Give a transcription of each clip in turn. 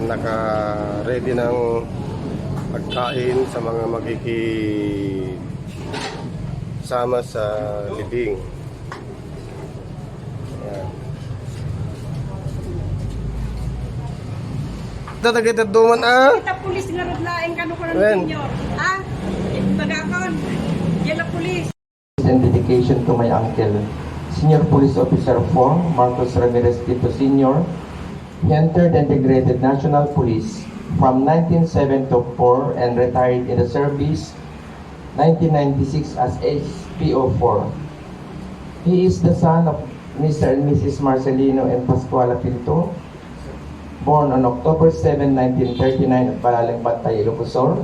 naka-ready ng pagkain sa mga makikisama sa libing. Ayan. Tatagitad duman Kita pulis nga rodlaeng kano ko ng Wen. senior. Ah, tagakon. Yan na pulis. And dedication to my uncle, Senior Police Officer 4, Marcos Ramirez Tito Sr. He entered the Integrated National Police from 1974 and retired in the service 1996 as SPO4. He is the son of Mr. and Mrs. Marcelino and Pascuala Pinto, born on October 7, 1939 at Balalang Bantay, Ilocosur,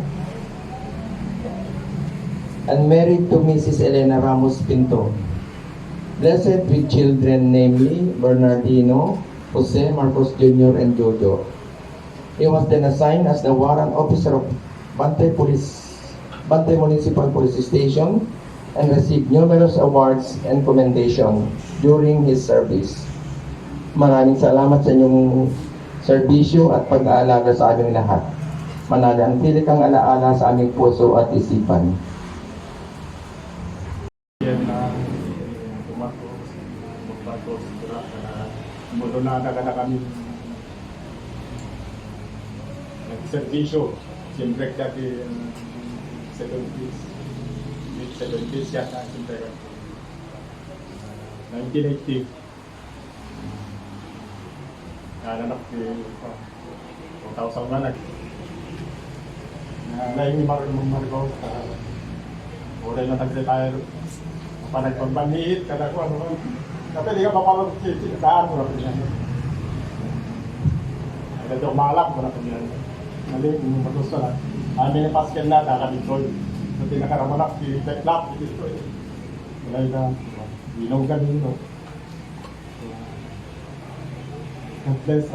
and married to Mrs. Elena Ramos Pinto. Blessed with children, namely Bernardino, Jose, Marcos Jr., and Jojo. He was then assigned as the warrant officer of Bantay Municipal Police Station and received numerous awards and commendation during his service. Maraming salamat sa inyong serbisyo at pag-aalaga sa aming lahat. Mananatili kang alaala sa aming puso at isipan. Yan na tumatos, mulo na kami nag-servisyo. Siyempre dati 70s, mid-70s yata, siyempre 1980. Nanap si 2001 lain ni Marcos uray na nag-retire pa nagpagbanhit kada ko ano tapi di ka papalog saan mo na pinyan ada do malap mo na pinyan nali mo matusto na amin ni Pascal na kakabitoy pati nakaramanap si Teklap dito wala na binog ka din no bless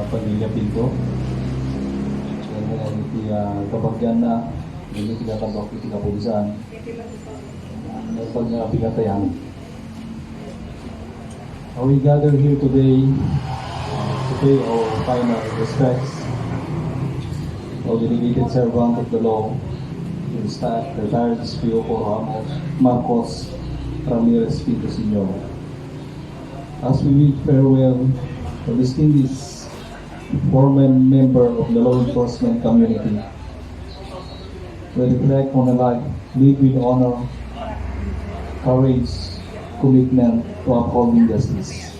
pamilya Pinto. Kabagyan na, hindi tinatabak yung tinapulisan. Pag nabigatayan. We gather here today to pay our final respects to the dedicated servant of the law, retired SPO for Marcos Ramirez Pinto Sr. As we bid farewell to distinguished former member of the law enforcement community, we reflect on a life lived with honor, courage, commitment to upholding justice.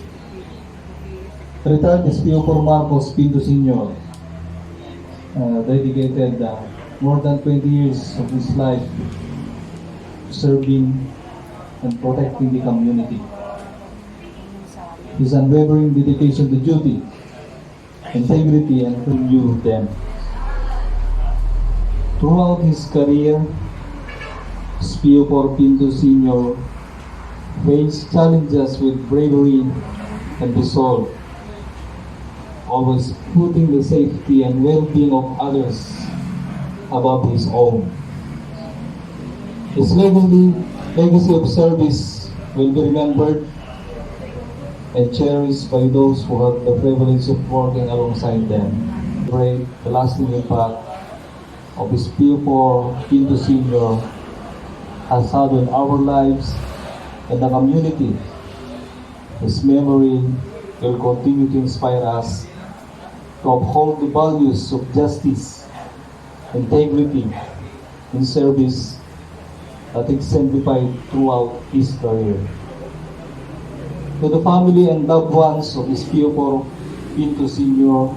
Retired SPO for Marcos Pinto Sr. Dedicated more than 20 years of his life serving and protecting the community. His unwavering dedication to duty, integrity, and renew them. Throughout his career, SPO4 Pinto Sr. faced challenges with bravery and resolve, always putting the safety and well-being of others above his own. His legacy of service will be remembered and cherished by those who have the privilege of working alongside them. Pray the lasting impact of his SPO4 Pinto Sr. has had on our lives and the community. His memory will continue to inspire us to uphold the values of justice, integrity, and service that exemplified throughout his career. To the family and loved ones of SPO4 Pinto Sr.,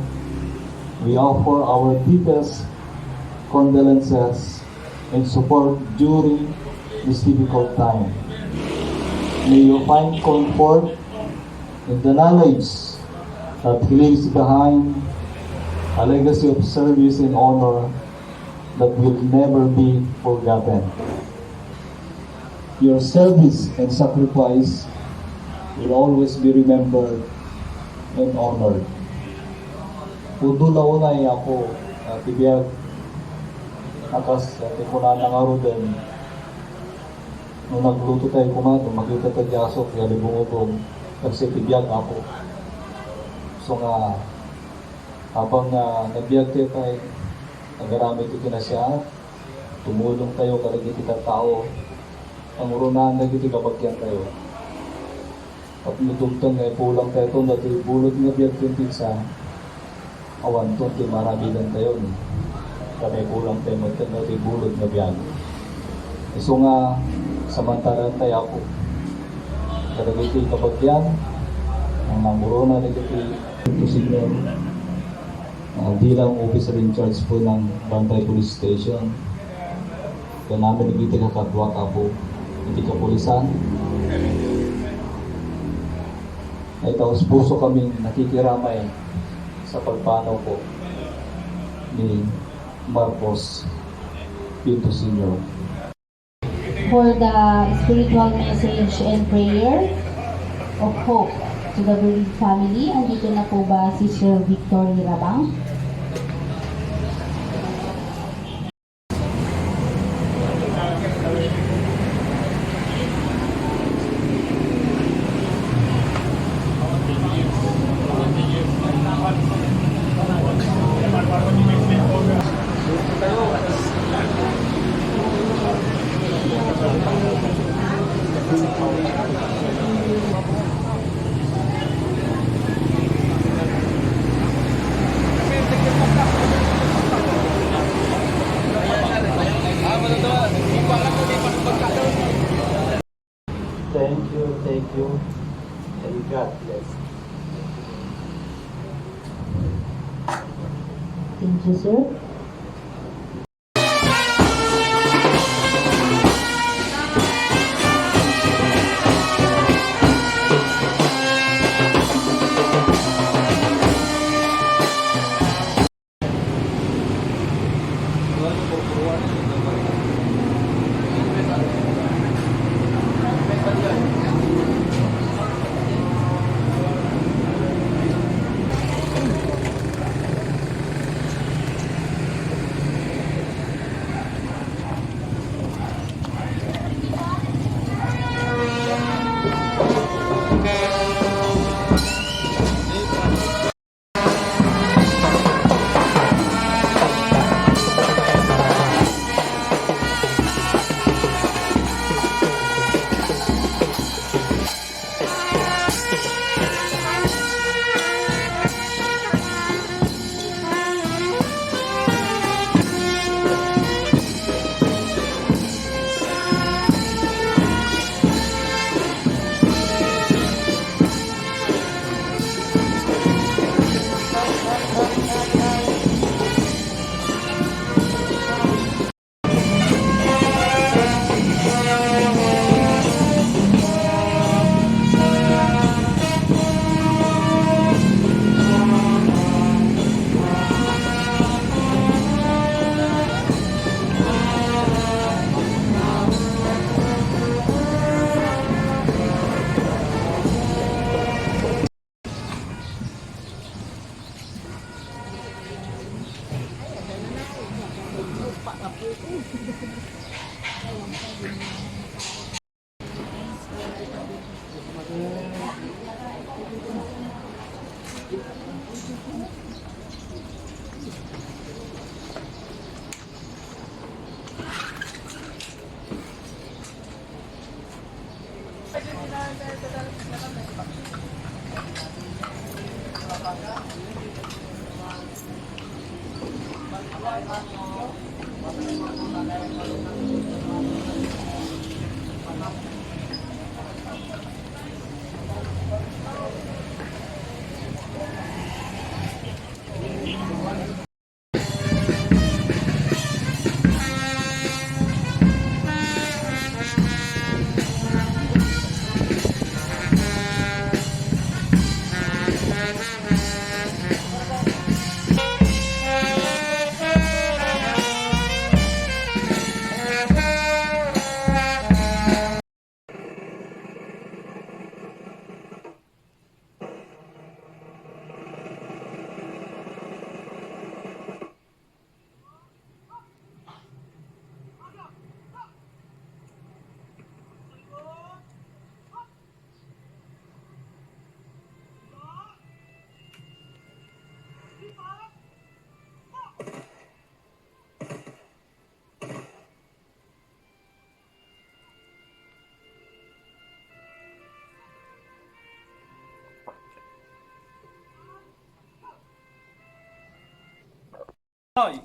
we offer our deepest condolences and support during this difficult time. May you find comfort in the knowledge that he leaves behind a legacy of service and honor that will never be forgotten. Your service and sacrifice will always be remembered and honored. Udulaunay ako tibiyag akas tikunan ng arudan nung nagluto tayo kumato magluto tayo jasok yali bungubong kasi tibiyag ako so nga Habang nabiyag kayo kay nagaramit ito na siya, tumulong tayo karagi kita tao, ang urunahan na ito kabagyan tayo. At nutugtan nga pulang tayo ito, dati bulot nga biyag kintin sa awan ito, di marami lang tayo. Kami pulang tayo magtan, dati bulot nga biyag. So nga, samantalan tayo ako. Karagi ito kabagyan, ang namuruna na ito Signor, bilang officer in charge po ng Bantay Police Station. Kaya namin nagiti kakadwa ka po, hindi ka pulisan. Ay taos puso kaming nakikiramay sa pagpanaw po ni Marcos Pinto Sr. For the spiritual message and prayer of hope to the bereaved family, andito na po ba si Sir Victor Rabang? Thank you, and God bless. Thank you, sir. Hoy!